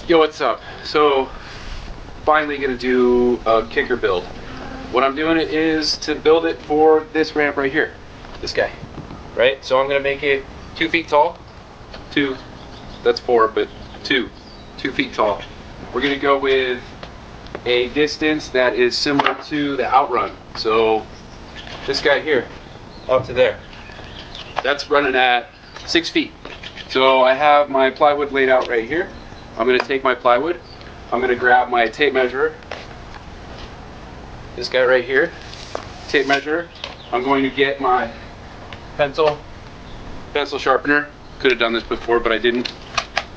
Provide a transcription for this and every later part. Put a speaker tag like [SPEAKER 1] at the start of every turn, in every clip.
[SPEAKER 1] Yo, what's up? So, finally gonna do a kicker build. What I'm doing it is to build it for this ramp right here. This guy. Right? So I'm gonna make it 2 feet tall. That's 4, but 2 feet tall. We're gonna go with a distance that is similar to the outrun. So, this guy here, up to there. That's running at 6 feet. So I have my plywood laid out right here. I'm going to take my plywood. I'm going to grab my tape measure. This guy right here. Tape measure. I'm going to get my pencil sharpener. Could have done this before, but I didn't.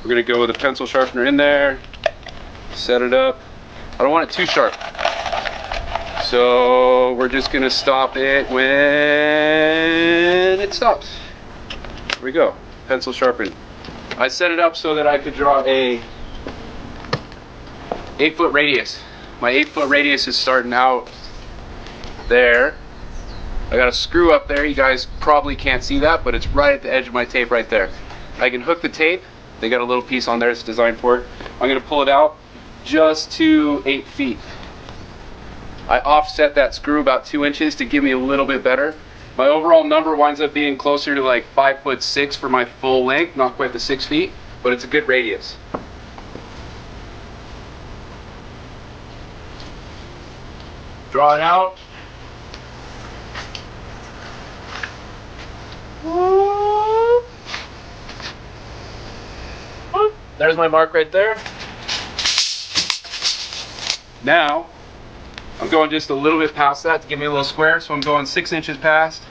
[SPEAKER 1] We're going to go with a pencil sharpener in there. Set it up. I don't want it too sharp. So we're just going to stop it when it stops. Here we go. Pencil sharpened. I set it up so that I could draw a 8-foot radius. My 8-foot radius is starting out there. I got a screw up there. You guys probably can't see that, but it's right at the edge of my tape right there. I can hook the tape. They got a little piece on there that's designed for it. I'm going to pull it out just to 8 feet. I offset that screw about 2 inches to give me a little bit better. My overall number winds up being closer to like 5'6" for my full length, not quite the 6 feet, but it's a good radius. Draw it out. There's my mark right there. Now, I'm going just a little bit past that to give me a little square, so I'm going 6 inches past,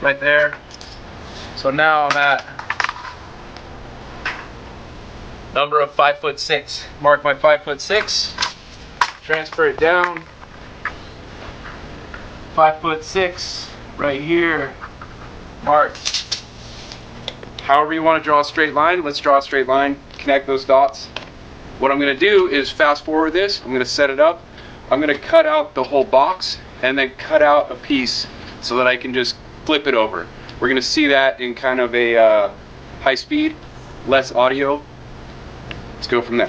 [SPEAKER 1] right there. So now I'm at number of 5'6". Mark my 5'6", transfer it down. 5'6", right here, mark. However you want to draw a straight line, let's draw a straight line, connect those dots. What I'm going to do is fast forward this, I'm going to set it up. I'm going to cut out the whole box and then cut out a piece so that I can just flip it over. We're going to see that in kind of a high speed, less audio. Let's go from there.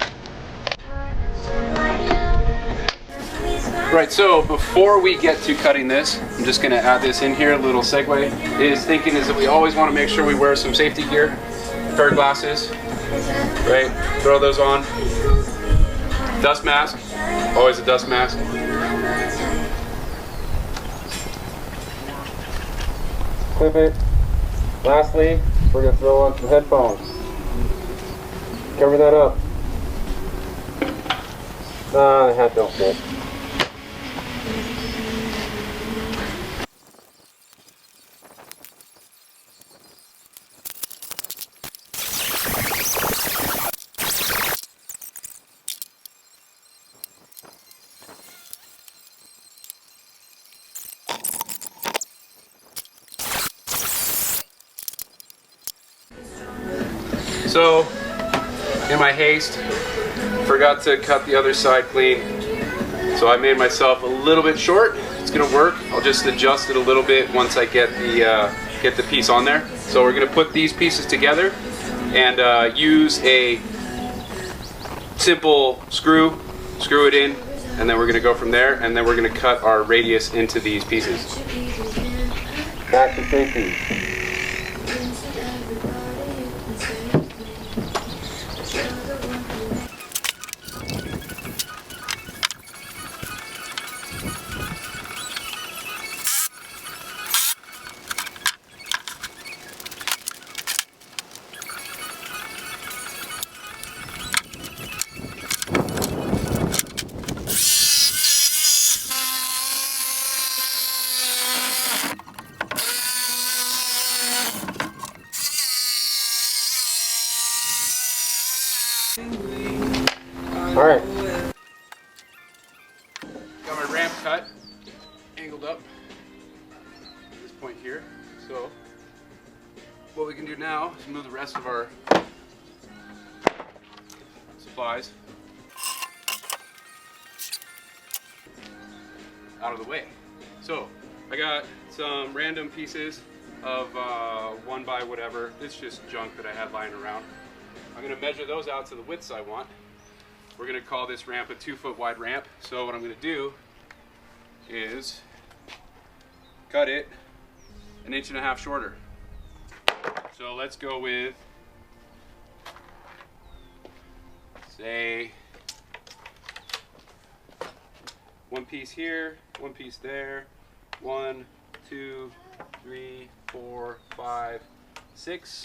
[SPEAKER 1] Right, so before we get to cutting this, I'm just going to add this in here, a little segue, is that we always want to make sure we wear some safety gear, pair of glasses, right, throw those on. Dust mask, always a dust mask. Clip it. Lastly, we're going to throw on some headphones. Cover that up. The hat don't fit. So, in my haste, forgot to cut the other side clean. So I made myself a little bit short. It's gonna work. I'll just adjust it a little bit once I get the piece on there. So we're gonna put these pieces together and use a simple screw it in, and then we're gonna go from there, and then we're gonna cut our radius into these pieces. Back to safety. All right. Got my ramp cut, angled up at this point here. So what we can do now is move the rest of our supplies out of the way. So I got some random pieces of 1 by whatever. It's just junk that I had lying around. I'm going to measure those out to the widths I want. we're gonna call this ramp a 2-foot wide ramp. So what I'm gonna do is cut it 1.5 inches shorter. So let's go with, say, 1 piece here, 1 piece there, 1, 2, 3, 4, 5, 6.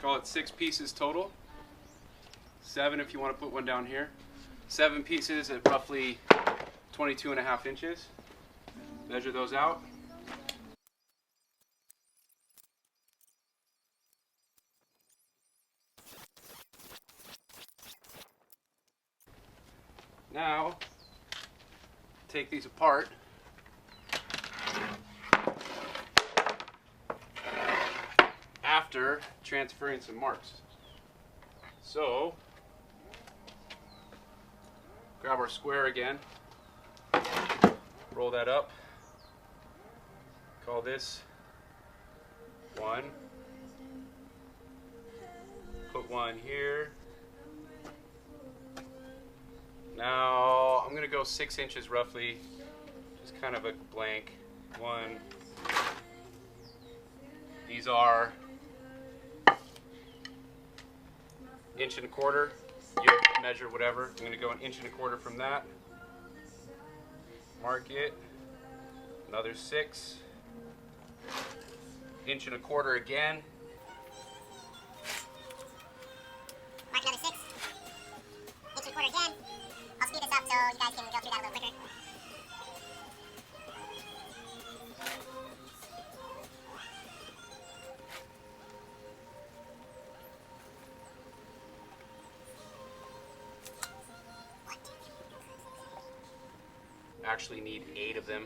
[SPEAKER 1] Call it 6 pieces total. 7 if you want to put one down here. 7 pieces at roughly 22.5 inches. Measure those out. Now, take these apart. After transferring some marks. So, grab our square again, roll that up, call this 1, put 1 here. Now I'm going to go 6 inches roughly, just kind of a blank 1. These are 1.25 inches. You measure whatever. I'm going to go 1.25 inches from that. Mark it. Another 6. 1.25 inches again.
[SPEAKER 2] Mark another 6. 1.25 inches again. I'll speed this up so you guys can go through that a little quicker.
[SPEAKER 1] Actually need 8 of them,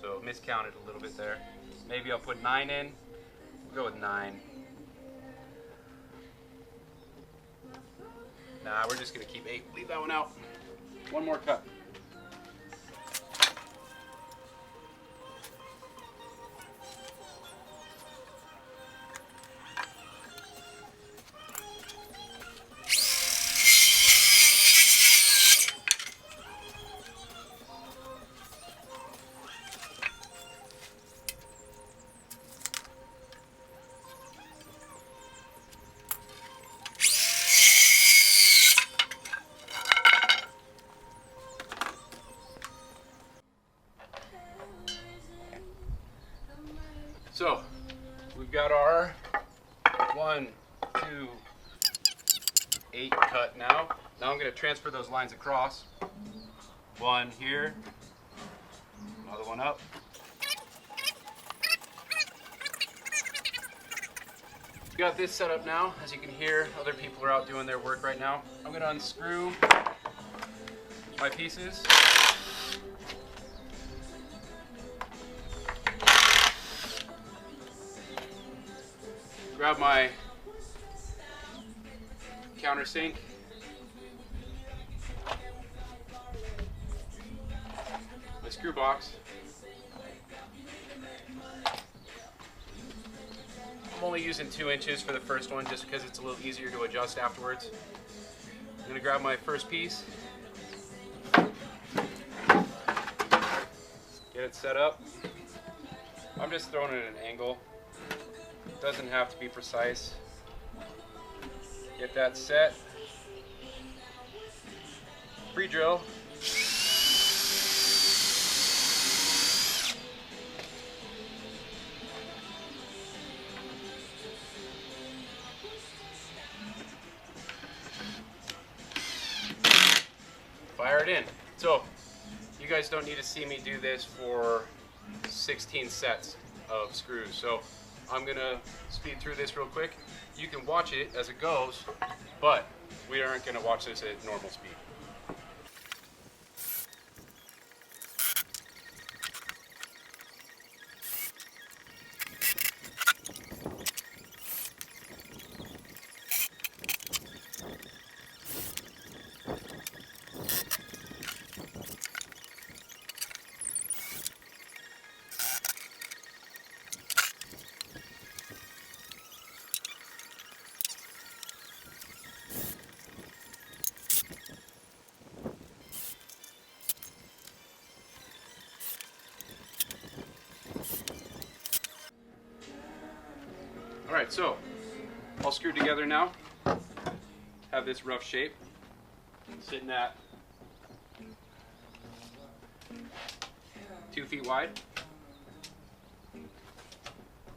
[SPEAKER 1] so miscounted a little bit there. Maybe I'll put 9 in. We'll go with 9. Nah, we're just gonna keep 8. Leave that one out. One more cut. So, we've got our 1, 2, 8 cut now. Now I'm going to transfer those lines across. 1 here, another one up. Got this set up now. As you can hear, other people are out doing their work right now. I'm going to unscrew my pieces. Grab my countersink. My screw box. I'm only using 2 inches for the first one just because it's a little easier to adjust afterwards. I'm going to grab my first piece. Get it set up. I'm just throwing it at an angle. Doesn't have to be precise. Get that set. Pre-drill. Fire it in. So, you guys don't need to see me do this for 16 sets of screws. So, I'm gonna speed through this real quick. You can watch it as it goes, but we aren't gonna watch this at normal speed. right, so all screwed together now. Have this rough shape. Sitting at 2 feet wide.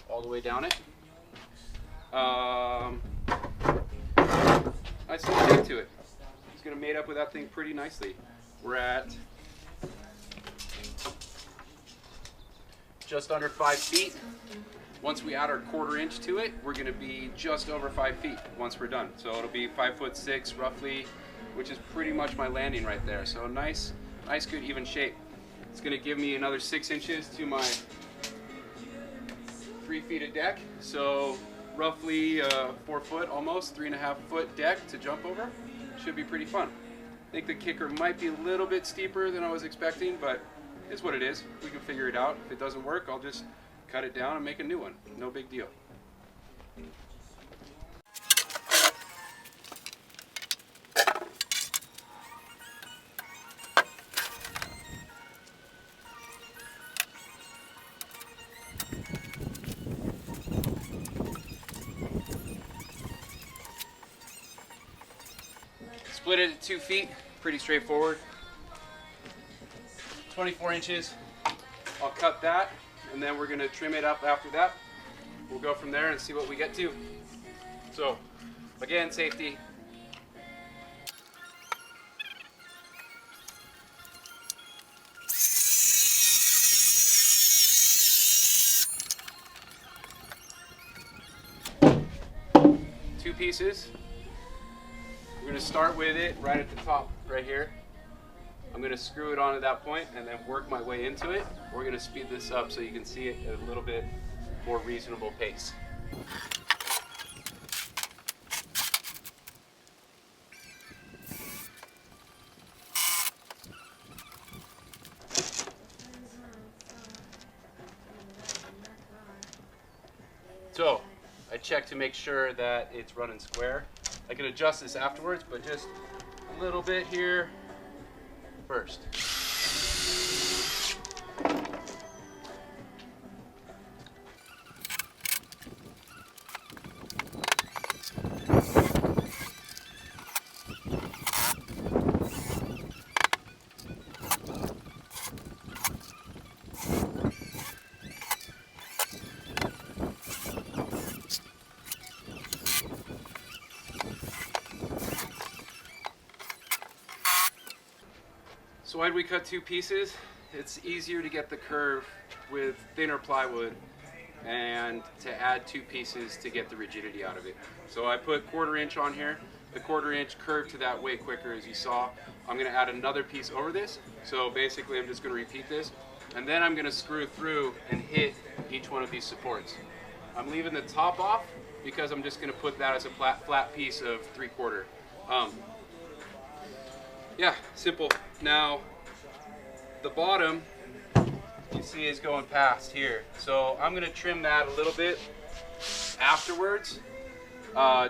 [SPEAKER 1] All the way down it. Nice little shape to it. It's gonna mate up with that thing pretty nicely. We're at just under 5 feet. Once we add our 1/4 inch to it, we're gonna be just over 5 feet once we're done. So it'll be 5'6" roughly, which is pretty much my landing right there. So nice, good even shape. It's gonna give me another 6 inches to my 3 feet of deck. So roughly 4 foot, almost 3.5 foot deck to jump over. Should be pretty fun. I think the kicker might be a little bit steeper than I was expecting, but it's what it is. We can figure it out. If it doesn't work, I'll just cut it down and make a new one. No big deal. Split it at 2 feet, pretty straightforward. 24 inches. I'll cut that, and then we're gonna trim it up after that. We'll go from there and see what we get to. So, again, safety. Two pieces. We're gonna start with it right at the top, right here. I'm gonna screw it on at that point and then work my way into it. We're gonna speed this up so you can see it at a little bit more reasonable pace. So, I check to make sure that it's running square. I can adjust this afterwards, but just a little bit here first. So why did we cut 2 pieces? It's easier to get the curve with thinner plywood and to add 2 pieces to get the rigidity out of it. So I put 1/4 inch on here. The 1/4 inch curved to that way quicker, as you saw. I'm gonna add another piece over this. So basically I'm just gonna repeat this. And then I'm gonna screw through and hit each one of these supports. I'm leaving the top off because I'm just gonna put that as a flat piece of 3/4. Yeah, simple. Now, the bottom, you see, is going past here. So I'm gonna trim that a little bit afterwards,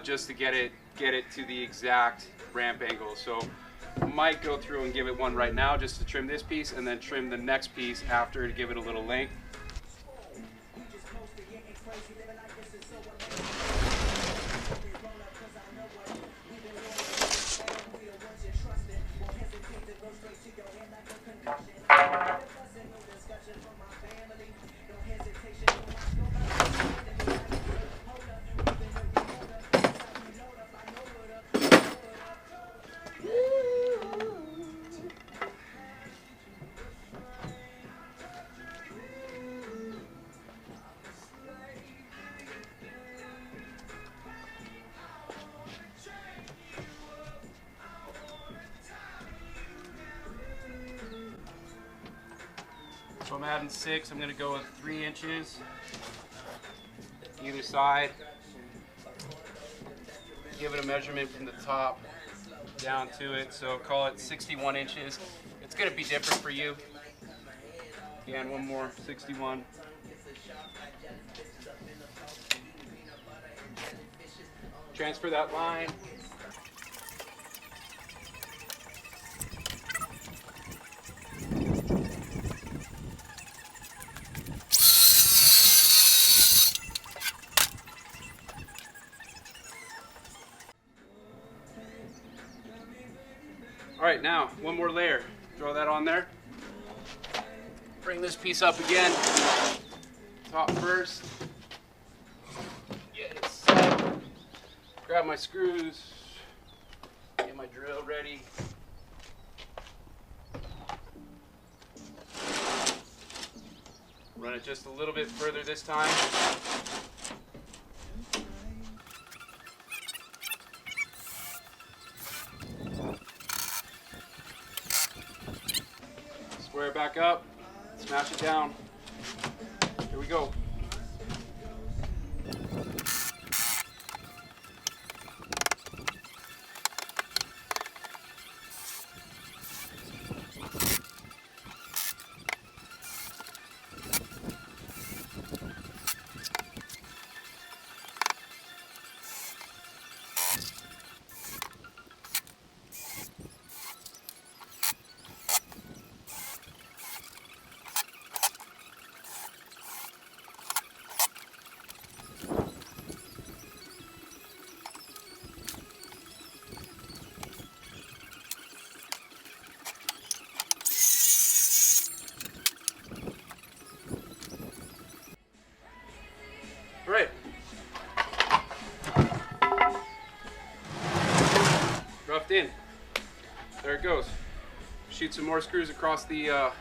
[SPEAKER 1] just to get it to the exact ramp angle. So I might go through and give it one right now just to trim this piece, and then trim the next piece after to give it a little length. So I'm adding 6. I'm going to go with 3 inches either side. Give it a measurement from the top down to it. So call it 61 inches. It's going to be different for you. Again, one more, 61. Transfer that line. All right, now one more layer. Throw that on there. Bring this piece up again. Top first. Get it set. Grab my screws. Get my drill ready. Run it just a little bit further this time. Square it back up. Smash it down. Here we go. All right. Roughed in. There it goes. Shoot some more screws across the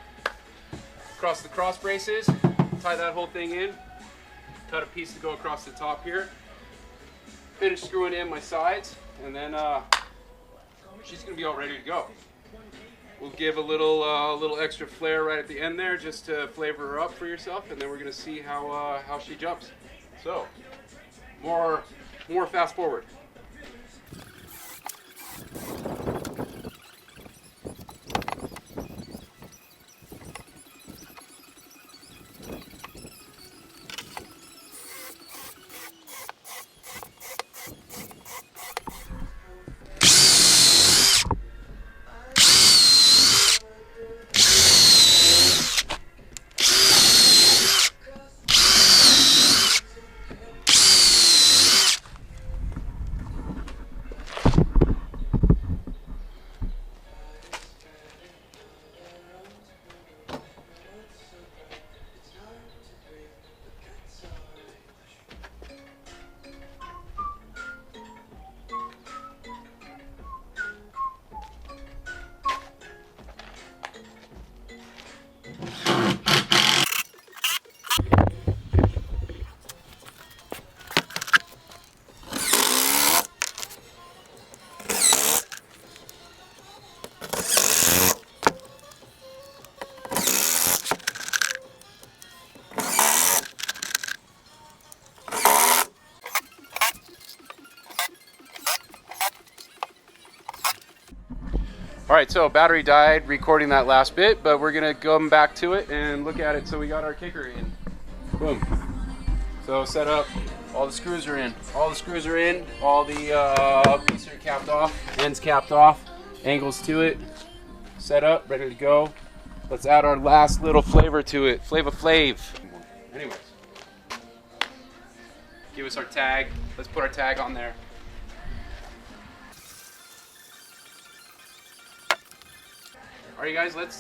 [SPEAKER 1] cross braces. Tie that whole thing in. Cut a piece to go across the top here. Finish screwing in my sides, and then she's gonna be all ready to go. We'll give a little extra flair right at the end there, just to flavor her up for yourself, and then we're gonna see how she jumps. So, more fast forward. All right, so battery died recording that last bit, but we're gonna come back to it and look at it. So we got our kicker in. Boom. So set up. All the screws are in. All the screws are in. All the pieces are capped off. Ends capped off. Angles to it. Set up. Ready to go. Let's add our last little flavor to it. Flava Flav. Anyways, give us our tag. Let's put our tag on there. All right, guys, let's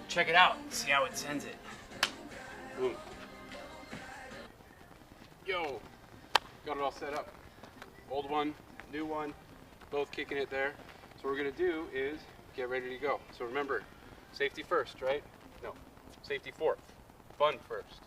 [SPEAKER 1] check it out. See how it sends it. Boom. Yo, got it all set up. Old one, new one, both kicking it there. So what we're gonna do is get ready to go. So remember, safety first, right? No, safety fourth, fun first.